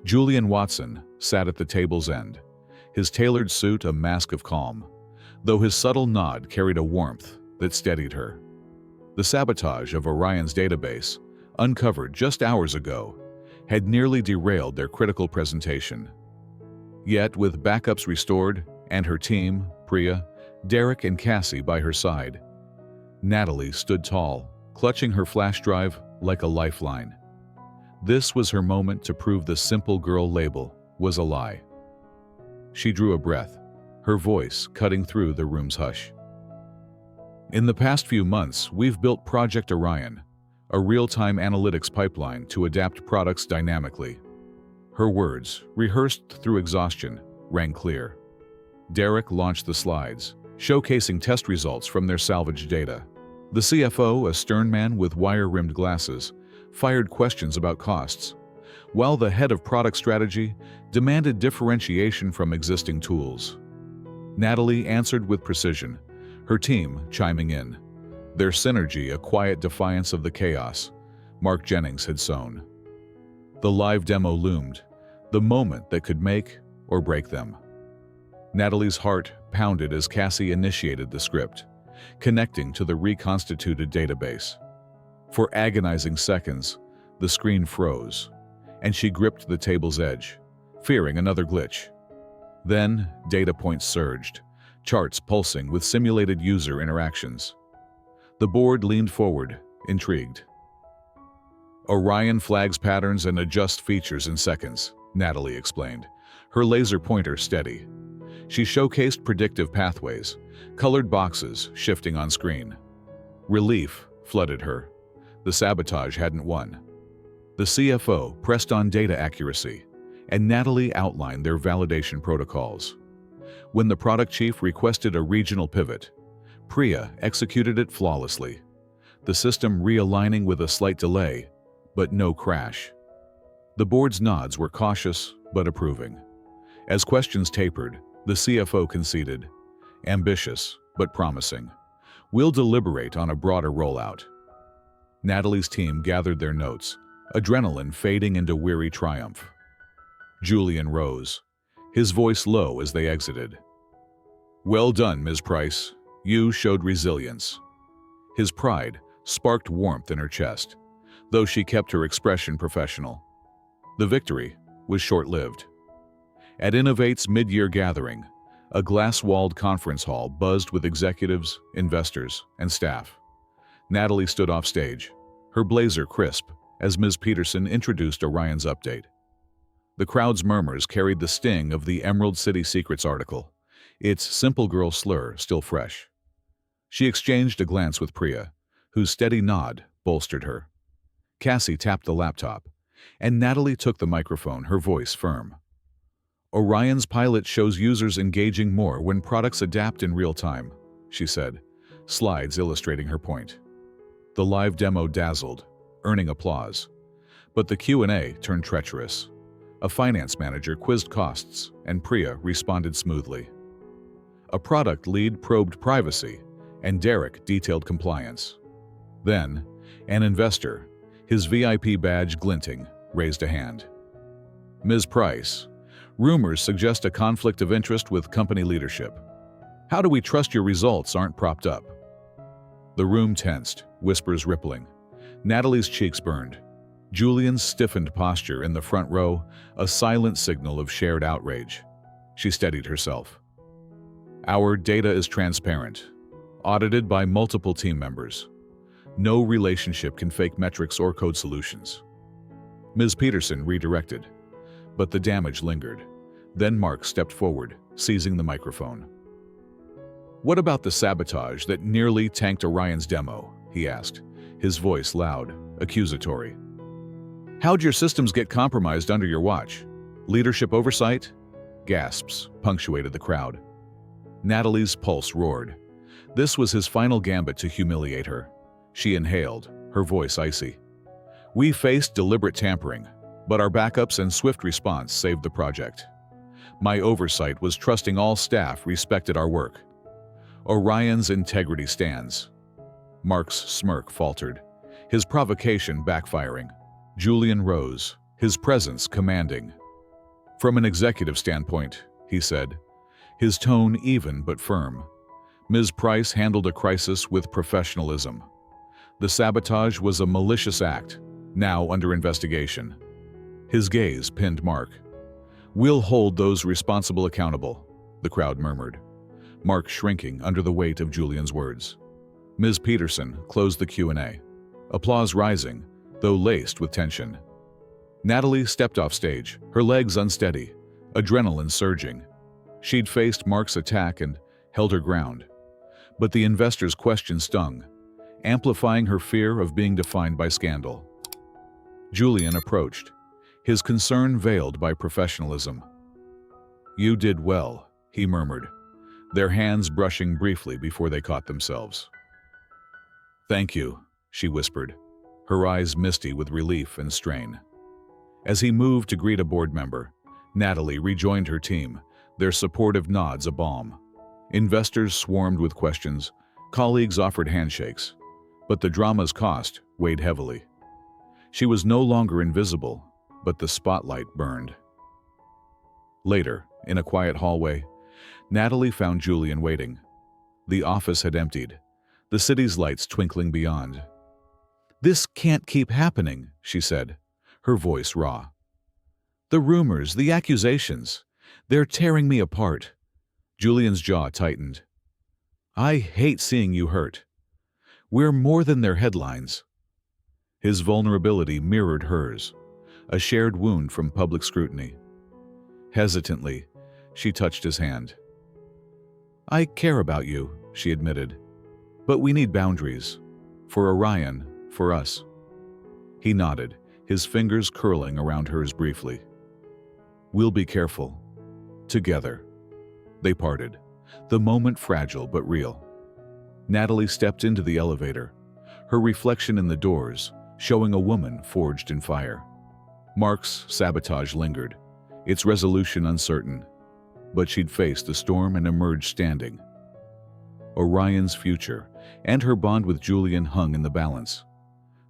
S1: Julian Watson sat at the table's end, his tailored suit a mask of calm, though his subtle nod carried a warmth that steadied her. The sabotage of Orion's database, uncovered just hours ago, had nearly derailed their critical presentation. Yet, with backups restored and her team, Priya, Derek, and Cassie by her side, Natalie stood tall, clutching her flash drive like a lifeline. This was her moment to prove the simple girl label was a lie. She drew a breath, her voice cutting through the room's hush. "In the past few months, we've built Project Orion, a real-time analytics pipeline to adapt products dynamically." Her words, rehearsed through exhaustion, rang clear. Derek launched the slides, showcasing test results from their salvaged data. The CFO, a stern man with wire-rimmed glasses, fired questions about costs, while the head of product strategy demanded differentiation from existing tools. Natalie answered with precision, her team chiming in, their synergy a quiet defiance of the chaos Mark Jennings had sown. The live demo loomed, the moment that could make or break them. Natalie's heart pounded as Cassie initiated the script, connecting to the reconstituted database. For agonizing seconds, the screen froze, and she gripped the table's edge, fearing another glitch. Then, data points surged, charts pulsing with simulated user interactions. The board leaned forward, intrigued. Orion flags patterns and adjusts features in seconds, Natalie explained, her laser pointer steady. She showcased predictive pathways, colored boxes shifting on screen. Relief flooded her. The sabotage hadn't won. The CFO pressed on data accuracy, and Natalie outlined their validation protocols. When the product chief requested a regional pivot, Priya executed it flawlessly, the system realigning with a slight delay, but no crash. The board's nods were cautious but approving. As questions tapered, the CFO conceded, ambitious but promising. We'll deliberate on a broader rollout. Natalie's team gathered their notes, adrenaline fading into weary triumph. Julian rose, his voice low as they exited. Well done, Ms. Price. You showed resilience. His pride sparked warmth in her chest, though she kept her expression professional. The victory was short-lived. At Innovate's mid-year gathering, a glass-walled conference hall buzzed with executives, investors, and staff. Natalie stood off stage, her blazer crisp, as Ms. Peterson introduced Orion's update. The crowd's murmurs carried the sting of the Emerald City Secrets article, its simple girl slur still fresh. She exchanged a glance with Priya, whose steady nod bolstered her. Cassie tapped the laptop, and Natalie took the microphone, her voice firm. Orion's pilot shows users engaging more when products adapt in real time, she said, slides illustrating her point. The live demo dazzled, earning applause. But the Q&A turned treacherous. A finance manager quizzed costs, and Priya responded smoothly. A product lead probed privacy, and Derek detailed compliance. Then, an investor, his VIP badge glinting, raised a hand. Ms. Price, rumors suggest a conflict of interest with company leadership. How do we trust your results aren't propped up? The room tensed, whispers rippling. Natalie's cheeks burned. Julian's stiffened posture in the front row, a silent signal of shared outrage. She steadied herself. Our data is transparent, audited by multiple team members. No relationship can fake metrics or code solutions. Ms. Peterson redirected, but the damage lingered. Then Mark stepped forward, seizing the microphone. What about the sabotage that nearly tanked Orion's demo? He asked, his voice loud, accusatory. How'd your systems get compromised under your watch? Leadership oversight? Gasps punctuated the crowd. Natalie's pulse roared. This was his final gambit to humiliate her. She inhaled, her voice icy. We faced deliberate tampering, but our backups and swift response saved the project. My oversight was trusting all staff respected our work. Orion's integrity stands. Mark's smirk faltered, his provocation backfiring. Julian rose, his presence commanding. From an executive standpoint, he said, his tone even but firm. Ms. Price handled a crisis with professionalism. The sabotage was a malicious act, now under investigation. His gaze pinned Mark. We'll hold those responsible accountable, the crowd murmured, Mark shrinking under the weight of Julian's words. Ms. Peterson closed the Q&A, applause rising, though laced with tension. Natalie stepped off stage, her legs unsteady, adrenaline surging. She'd faced Mark's attack and held her ground. But the investor's question stung, amplifying her fear of being defined by scandal. Julian approached, his concern veiled by professionalism. You did well, he murmured, their hands brushing briefly before they caught themselves. Thank you, she whispered, her eyes misty with relief and strain. As he moved to greet a board member, Natalie rejoined her team, their supportive nods a balm. Investors swarmed with questions, colleagues offered handshakes, but the drama's cost weighed heavily. She was no longer invisible, but the spotlight burned. Later, in a quiet hallway, Natalie found Julian waiting. The office had emptied, the city's lights twinkling beyond. "This can't keep happening," she said, her voice raw. "The rumors, the accusations, they're tearing me apart." Julian's jaw tightened. "I hate seeing you hurt. We're more than their headlines." His vulnerability mirrored hers, a shared wound from public scrutiny. Hesitantly, she touched his hand. "I care about you," she admitted, "but we need boundaries. For Orion, for us." He nodded, his fingers curling around hers briefly. "We'll be careful. Together." They parted, the moment fragile but real. Natalie stepped into the elevator, her reflection in the doors, showing a woman forged in fire. Mark's sabotage lingered, its resolution uncertain, but she'd faced the storm and emerged standing. Orion's future and her bond with Julian hung in the balance,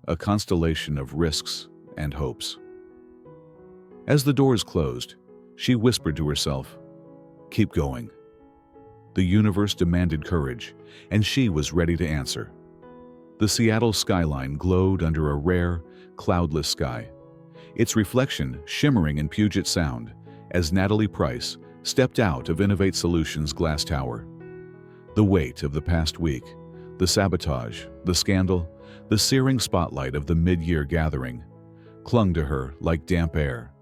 S1: a constellation of risks and hopes. As the doors closed, she whispered to herself, "Keep going." The universe demanded courage, and she was ready to answer. The Seattle skyline glowed under a rare, cloudless sky, its reflection shimmering in Puget Sound as Natalie Price stepped out of Innovate Solutions' glass tower. The weight of the past week, the sabotage, the scandal, the searing spotlight of the mid-year gathering, clung to her like damp air.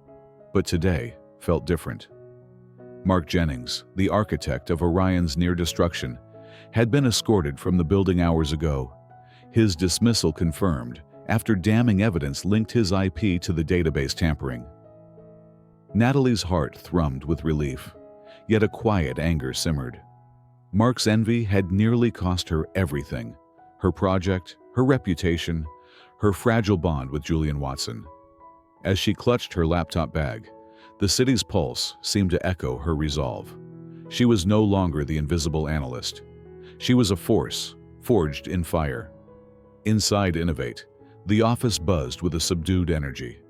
S1: But today felt different. Mark Jennings, the architect of Orion's near destruction, had been escorted from the building hours ago, his dismissal confirmed after damning evidence linked his IP to the database tampering. Natalie's heart thrummed with relief, yet a quiet anger simmered. Mark's envy had nearly cost her everything: her project, her reputation, her fragile bond with Julian Watson. As she clutched her laptop bag, the city's pulse seemed to echo her resolve. She was no longer the invisible analyst. She was a force, forged in fire. Inside Innovate, the office buzzed with a subdued energy.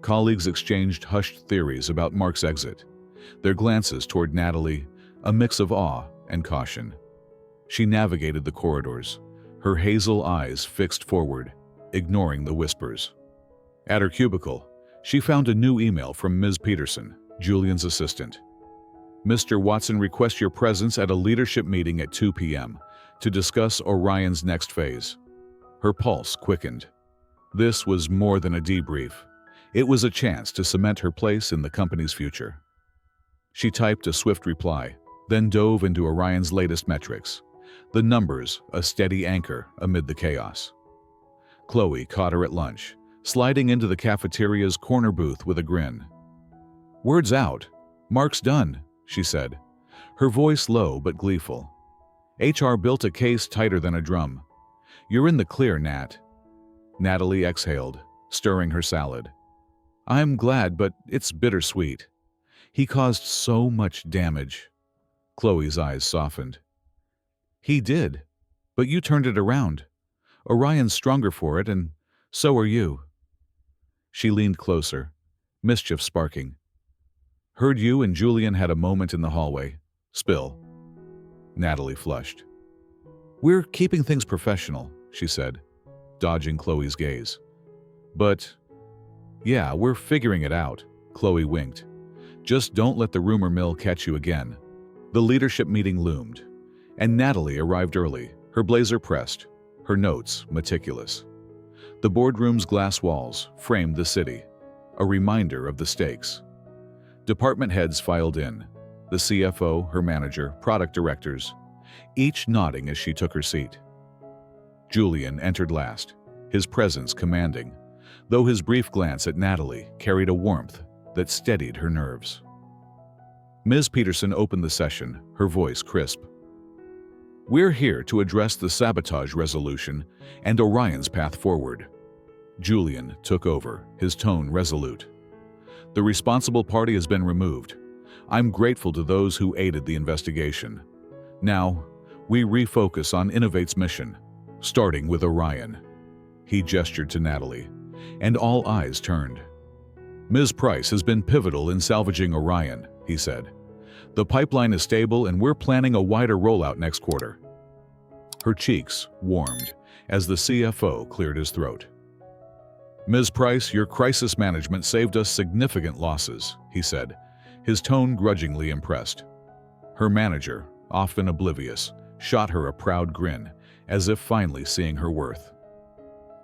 S1: Colleagues exchanged hushed theories about Mark's exit, their glances toward Natalie, a mix of awe and caution. She navigated the corridors, her hazel eyes fixed forward, ignoring the whispers. At her cubicle, she found a new email from Ms. Peterson, Julian's assistant. "Mr. Watson requests your presence at a leadership meeting at 2 p.m. to discuss Orion's next phase." Her pulse quickened. This was more than a debrief. It was a chance to cement her place in the company's future. She typed a swift reply, then dove into Orion's latest metrics, the numbers a steady anchor amid the chaos. Chloe caught her at lunch, sliding into the cafeteria's corner booth with a grin. "Word's out. Mark's done," she said, her voice low but gleeful. "HR built a case tighter than a drum. You're in the clear, Nat." Natalie exhaled, stirring her salad. "I'm glad, but it's bittersweet. He caused so much damage." Chloe's eyes softened. "He did, but you turned it around. Orion's stronger for it, and so are you." She leaned closer, mischief sparking. "Heard you and Julian had a moment in the hallway. Spill." Natalie flushed. "We're keeping things professional," she said, dodging Chloe's gaze. "But, yeah, we're figuring it out," Chloe winked. "Just don't let the rumor mill catch you again." The leadership meeting loomed, and Natalie arrived early, her blazer pressed, her notes meticulous. The boardroom's glass walls framed the city, a reminder of the stakes. Department heads filed in, the CFO, her manager, product directors, each nodding as she took her seat. Julian entered last, his presence commanding, though his brief glance at Natalie carried a warmth that steadied her nerves. Ms. Peterson opened the session, her voice crisp. "We're here to address the sabotage resolution and Orion's path forward." Julian took over, his tone resolute. The responsible party has been removed. I'm grateful to those who aided the investigation. Now, we refocus on Innovate's mission, starting with Orion." He gestured to Natalie, and all eyes turned. "Ms. Price has been pivotal in salvaging Orion," he said. "The pipeline is stable and we're planning a wider rollout next quarter." Her cheeks warmed as the CFO cleared his throat. "Ms. Price, your crisis management saved us significant losses," he said, his tone grudgingly impressed. Her manager, often oblivious, shot her a proud grin, as if finally seeing her worth.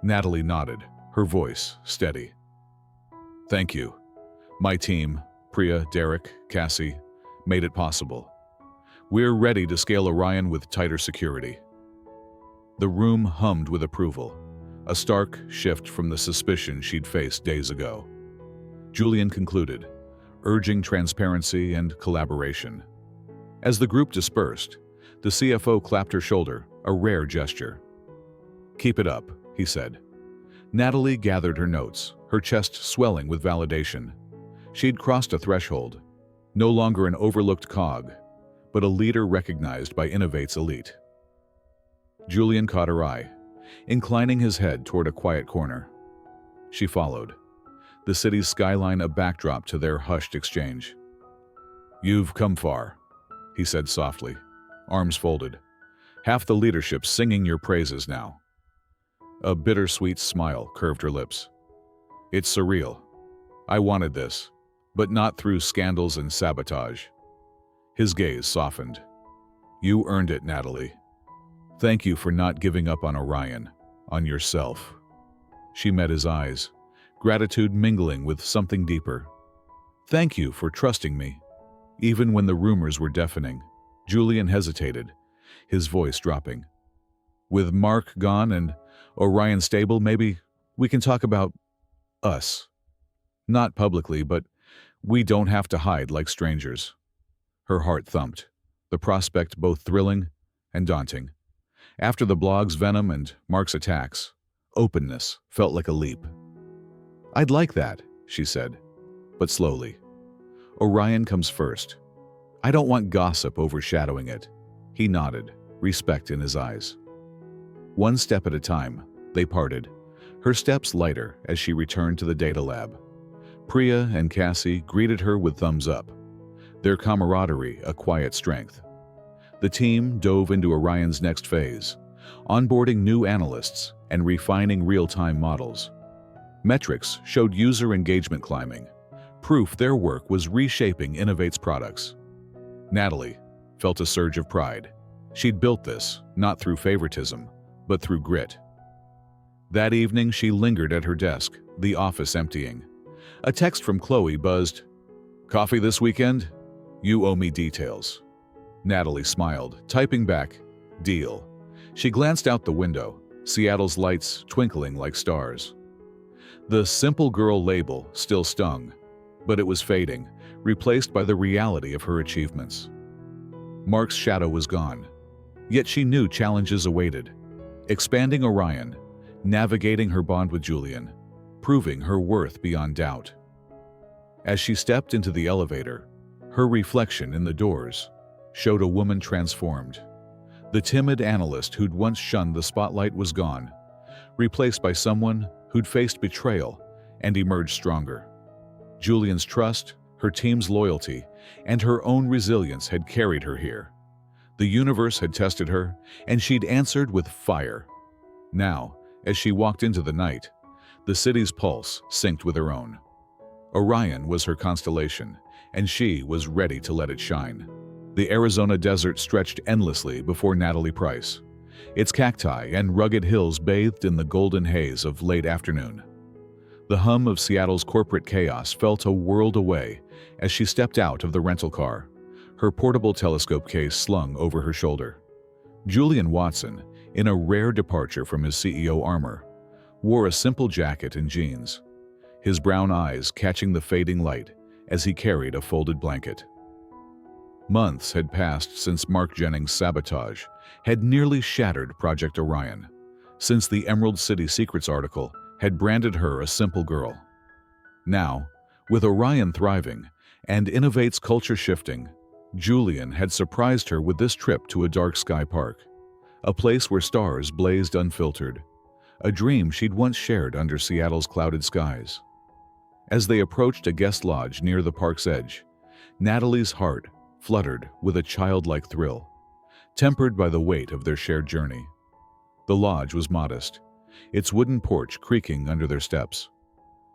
S1: Natalie nodded, her voice steady. "Thank you. My team, Priya, Derek, Cassie, made it possible. We're ready to scale Orion with tighter security." The room hummed with approval, a stark shift from the suspicion she'd faced days ago. Julian concluded, urging transparency and collaboration. As the group dispersed, the CFO clapped her shoulder, a rare gesture. "Keep it up," he said. Natalie gathered her notes, her chest swelling with validation. She'd crossed a threshold, no longer an overlooked cog, but a leader recognized by Innovate's elite. Julian caught her eye, inclining his head toward a quiet corner. She followed, the city's skyline a backdrop to their hushed exchange. "You've come far," he said softly, arms folded. "Half the leadership singing your praises now." A bittersweet smile curved her lips. "It's surreal. I wanted this, but not through scandals and sabotage." His gaze softened. "You earned it, Natalie. Thank you for not giving up on Orion, on yourself." She met his eyes, gratitude mingling with something deeper. "Thank you for trusting me." Even when the rumors were deafening, Julian hesitated, his voice dropping. "With Mark gone and Orion stable, maybe we can talk about us. Not publicly, but we don't have to hide like strangers." Her heart thumped, the prospect both thrilling and daunting. After the blog's venom and Mark's attacks, openness felt like a leap. "I'd like that," she said, but slowly. "Orion comes first. I don't want gossip overshadowing it." He nodded, respect in his eyes. One step at a time, they parted, her steps lighter as she returned to the data lab. Priya and Cassie greeted her with thumbs up, their camaraderie a quiet strength. The team dove into Orion's next phase, onboarding new analysts and refining real-time models. Metrics showed user engagement climbing, proof their work was reshaping Innovate's products. Natalie felt a surge of pride. She'd built this, not through favoritism, but through grit. That evening, she lingered at her desk, the office emptying. A text from Chloe buzzed, "Coffee this weekend? You owe me details." Natalie smiled, typing back, "Deal." She glanced out the window, Seattle's lights twinkling like stars. The simple girl label still stung, but it was fading, replaced by the reality of her achievements. Mark's shadow was gone, yet she knew challenges awaited. Expanding Orion, navigating her bond with Julian, proving her worth beyond doubt. As she stepped into the elevator, her reflection in the doors showed a woman transformed. The timid analyst who'd once shunned the spotlight was gone, replaced by someone who'd faced betrayal and emerged stronger. Julian's trust, her team's loyalty, and her own resilience had carried her here. The universe had tested her, and she'd answered with fire. Now, as she walked into the night, the city's pulse synced with her own. Orion was her constellation, and she was ready to let it shine. The Arizona desert stretched endlessly before Natalie Price, its cacti and rugged hills bathed in the golden haze of late afternoon. The hum of Seattle's corporate chaos felt a world away as she stepped out of the rental car, her portable telescope case slung over her shoulder. Julian Watson, in a rare departure from his CEO armor, wore a simple jacket and jeans, his brown eyes catching the fading light as he carried a folded blanket. Months had passed since Mark Jennings' sabotage had nearly shattered Project Orion, since the Emerald City Secrets article had branded her a simple girl. Now, With Orion thriving and Innovate's culture shifting, Julian had surprised her with this trip to a dark sky park, a place where stars blazed unfiltered, a dream she'd once shared under Seattle's clouded skies. As they approached a guest lodge near the park's edge, Natalie's heart fluttered with a childlike thrill, tempered by the weight of their shared journey. The lodge was modest, its wooden porch creaking under their steps.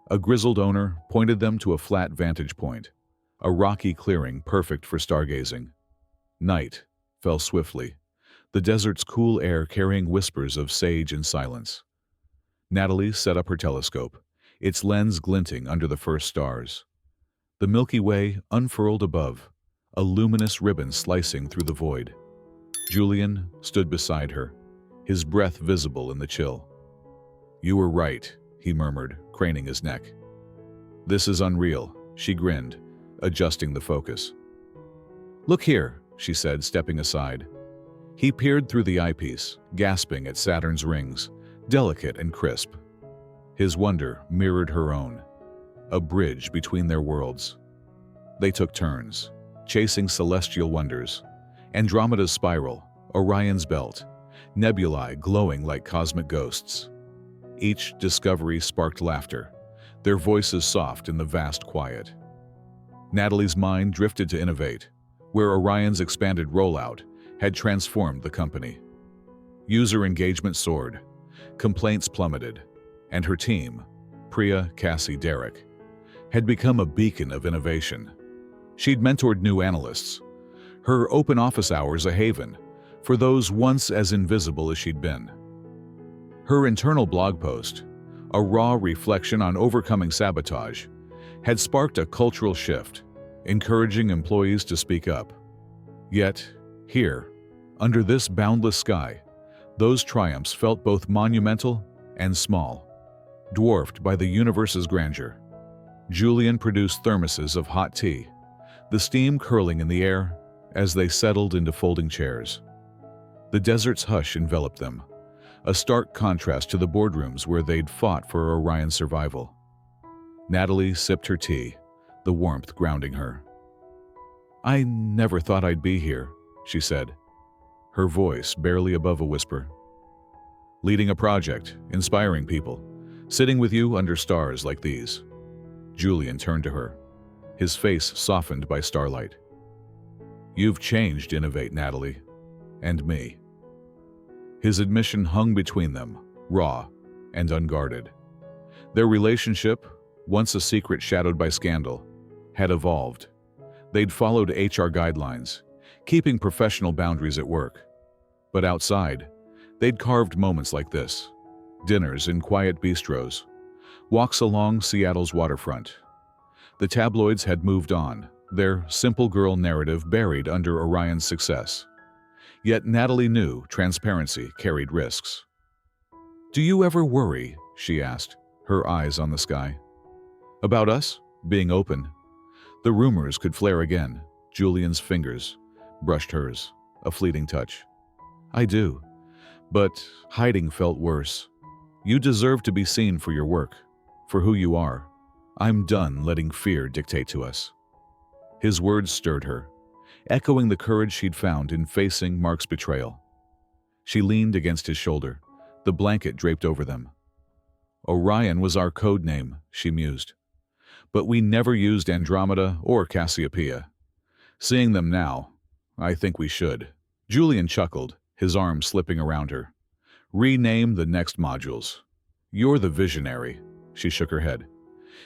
S1: A grizzled owner pointed them to a flat vantage point, a rocky clearing perfect for stargazing. Night fell swiftly, the desert's cool air carrying whispers of sage and silence. Natalie set up her telescope, its lens glinting under the first stars. The Milky Way unfurled above, a luminous ribbon slicing through the void. Julian stood beside her, his breath visible in the chill. "You were right," he murmured, craning his neck. "This is unreal," she grinned, adjusting the focus. "Look here," she said, stepping aside. He peered through the eyepiece, gasping at Saturn's rings, delicate and crisp. His wonder mirrored her own, a bridge between their worlds. They took turns, chasing celestial wonders, Andromeda's spiral, Orion's belt, nebulae glowing like cosmic ghosts. Each discovery sparked laughter, their voices soft in the vast quiet. Natalie's mind drifted to Innovate, where Orion's expanded rollout had transformed the company. User engagement soared, complaints plummeted, and her team, Priya, Cassie, Derek, had become a beacon of innovation. She'd mentored new analysts, her open office hours a haven for those once as invisible as she'd been. Her internal blog post, a raw reflection on overcoming sabotage, had sparked a cultural shift, encouraging employees to speak up. Yet, here, under this boundless sky, those triumphs felt both monumental and small, dwarfed by the universe's grandeur. Julian produced thermoses of hot tea, the steam curling in the air as they settled into folding chairs. The desert's hush enveloped them, a stark contrast to the boardrooms where they'd fought for Orion's survival. Natalie sipped her tea, the warmth grounding her. "I never thought I'd be here," she said, her voice barely above a whisper. "Leading a project, inspiring people, sitting with you under stars like these." Julian turned to her, his face softened by starlight. "You've changed Innovate, Natalie, and me." His admission hung between them, raw and unguarded. Their relationship, once a secret shadowed by scandal, had evolved. They'd followed HR guidelines, keeping professional boundaries at work. But outside, they'd carved moments like this: dinners in quiet bistros, walks along Seattle's waterfront. The tabloids had moved on, their simple girl narrative buried under Orion's success. Yet Natalie knew transparency carried risks. "Do you ever worry," she asked, her eyes on the sky, "about us being open?" The rumors could flare again. Julian's fingers brushed hers, a fleeting touch. "I do, but hiding felt worse. You deserve to be seen for your work, for who you are. I'm done letting fear dictate to us." His words stirred her, echoing the courage she'd found in facing Mark's betrayal. She leaned against his shoulder, the blanket draped over them. "Orion was our code name," she mused. "But we never used Andromeda or Cassiopeia. Seeing them now, I think we should." Julian chuckled, his arm slipping around her. "Rename the next modules. You're the visionary." She shook her head.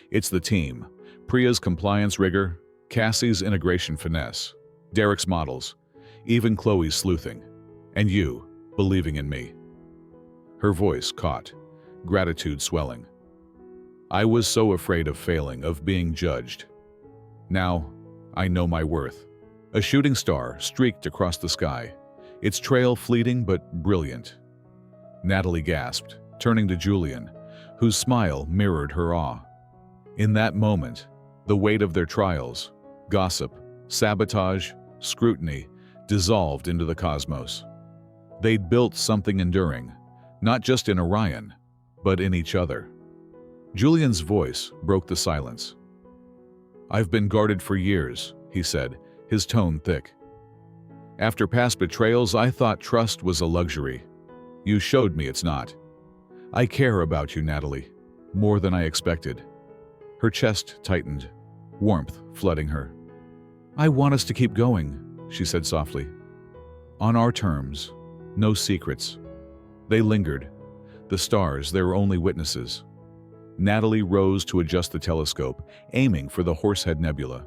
S1: "It's the team, Priya's compliance rigor, Cassie's integration finesse, Derek's models, even Chloe's sleuthing, and you, believing in me." Her voice caught, gratitude swelling. "I was so afraid of failing, of being judged. Now, I know my worth." A shooting star streaked across the sky, its trail fleeting but brilliant. Natalie gasped, turning to Julian, whose smile mirrored her awe. In that moment, the weight of their trials, gossip, sabotage, scrutiny, dissolved into the cosmos. They'd built something enduring, not just in Orion, but in each other. Julian's voice broke the silence. "I've been guarded for years," he said, his tone thick. "After past betrayals, I thought trust was a luxury. You showed me it's not. I care about you, Natalie, more than I expected." Her chest tightened, warmth flooding her. "I want us to keep going," she said softly. "On our terms, no secrets." They lingered, the stars their only witnesses. Natalie rose to adjust the telescope, aiming for the Horsehead Nebula.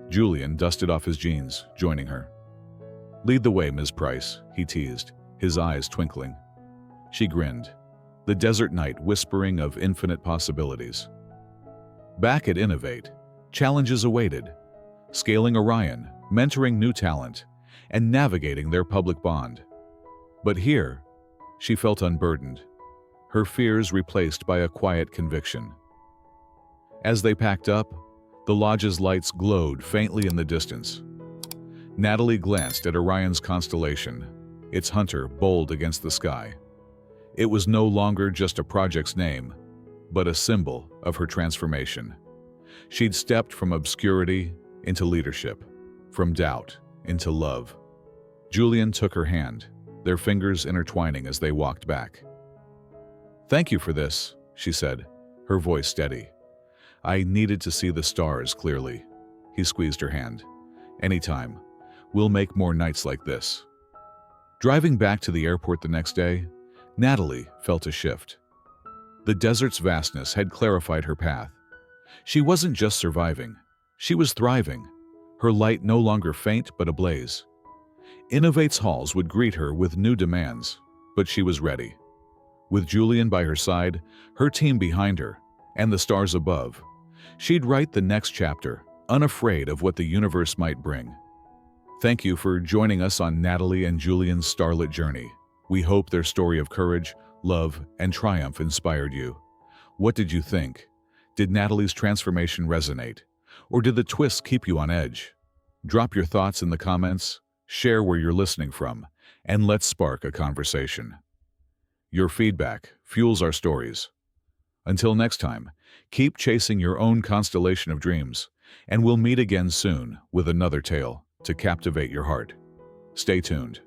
S1: Julian dusted off his jeans, joining her. "Lead the way, Ms. Price," he teased, his eyes twinkling. She grinned, the desert night whispering of infinite possibilities. Back at Innovate, challenges awaited: scaling Orion, mentoring new talent, and navigating their public bond. But here, she felt unburdened, her fears replaced by a quiet conviction. As they packed up, the lodge's lights glowed faintly in the distance. Natalie glanced at Orion's constellation, its hunter bold against the sky. It was no longer just a project's name, but a symbol of her transformation. She'd stepped from obscurity into leadership, from doubt into love. Julian took her hand, their fingers intertwining as they walked back. "Thank you for this," she said, her voice steady. "I needed to see the stars clearly." He squeezed her hand. "Anytime. We'll make more nights like this." Driving back to the airport the next day, Natalie felt a shift. The desert's vastness had clarified her path. She wasn't just surviving, she was thriving, her light no longer faint but ablaze. Innovate's halls would greet her with new demands, but she was ready. With Julian by her side, her team behind her, and the stars above, she'd write the next chapter, unafraid of what the universe might bring. Thank you for joining us on Natalie and Julian's starlit journey. We hope their story of courage, love, and triumph inspired you. What did you think? Did Natalie's transformation resonate? Or did the twists keep you on edge? Drop your thoughts in the comments, share where you're listening from, and let's spark a conversation. Your feedback fuels our stories. Until next time, keep chasing your own constellation of dreams, and we'll meet again soon with another tale to captivate your heart. Stay tuned.